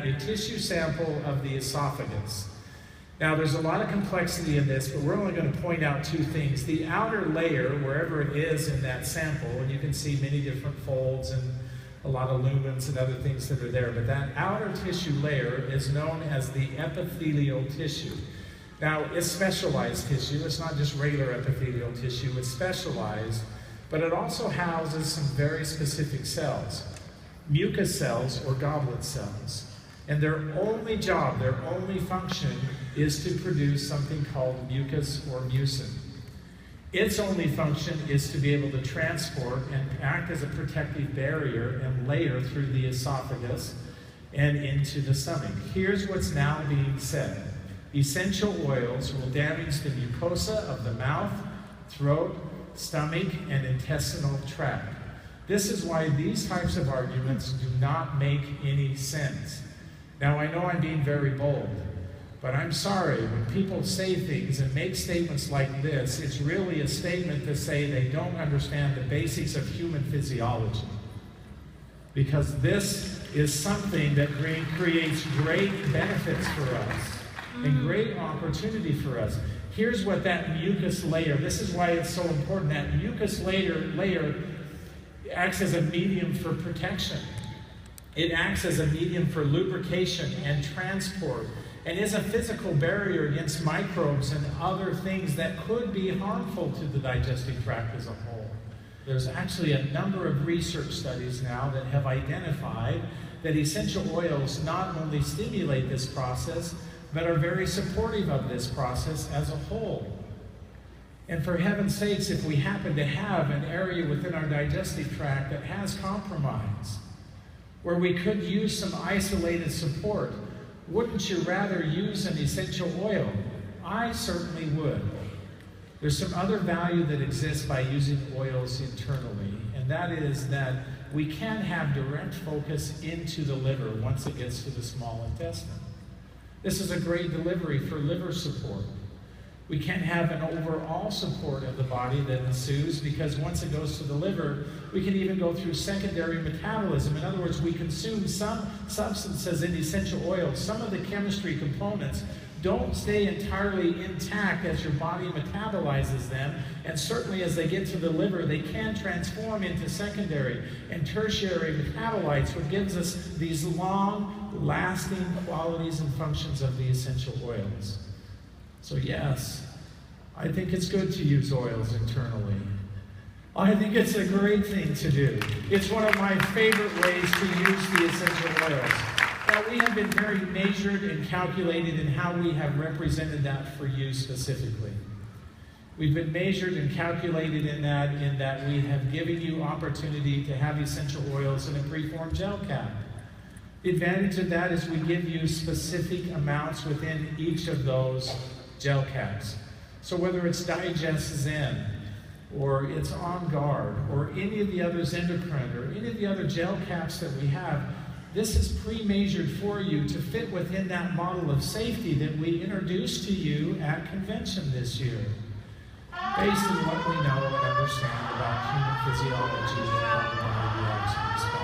a tissue sample of the esophagus. Now, there's a lot of complexity in this, but we're only going to point out two things. The outer layer, wherever it is in that sample, and you can see many different folds and a lot of lumens and other things that are there, but that outer tissue layer is known as the epithelial tissue. Now, it's specialized tissue. It's not just regular epithelial tissue. It's specialized, but it also houses some very specific cells, mucus cells or goblet cells. And their only job, their only function is to produce something called mucus or mucin. Its only function is to be able to transport and act as a protective barrier and layer through the esophagus and into the stomach. Here's what's now being said. Essential oils will damage the mucosa of the mouth, throat, stomach, and intestinal tract. This is why these types of arguments do not make any sense. Now, I know I'm being very bold, but I'm sorry, when people say things and make statements like this, it's really a statement to say they don't understand the basics of human physiology. Because this is something that creates great benefits for us and great opportunity for us. Here's what that mucus layer, this is why it's so important, that mucus layer acts as a medium for protection. It acts as a medium for lubrication and transport, and is a physical barrier against microbes and other things that could be harmful to the digestive tract as a whole. There's actually a number of research studies now that have identified that essential oils not only stimulate this process, but are very supportive of this process as a whole. And for heaven's sakes, if we happen to have an area within our digestive tract that has compromise, where we could use some isolated support, wouldn't you rather use an essential oil? I certainly would. There's some other value that exists by using oils internally, and that is that we can have direct focus into the liver once it gets to the small intestine. This is a great delivery for liver support. We can have an overall support of the body that ensues, because once it goes to the liver, we can even go through secondary metabolism. In other words, we consume some substances in essential oils. Some of the chemistry components don't stay entirely intact as your body metabolizes them, and certainly as they get to the liver, they can transform into secondary and tertiary metabolites, which gives us these long-lasting qualities and functions of the essential oils. So yes, I think it's good to use oils internally. I think it's a great thing to do. It's one of my favorite ways to use the essential oils. Now, we have been very measured and calculated in how we have represented that for you specifically. We've been measured and calculated in that we have given you opportunity to have essential oils in a preformed gel cap. The advantage of that is we give you specific amounts within each of those gel caps. So whether it's Digest Zen, or it's On Guard, or any of the other Zendocrine, or any of the other gel caps that we have, this is pre-measured for you to fit within that model of safety that we introduced to you at convention this year, based on what we know and understand about human physiology and how the body reacts and responds.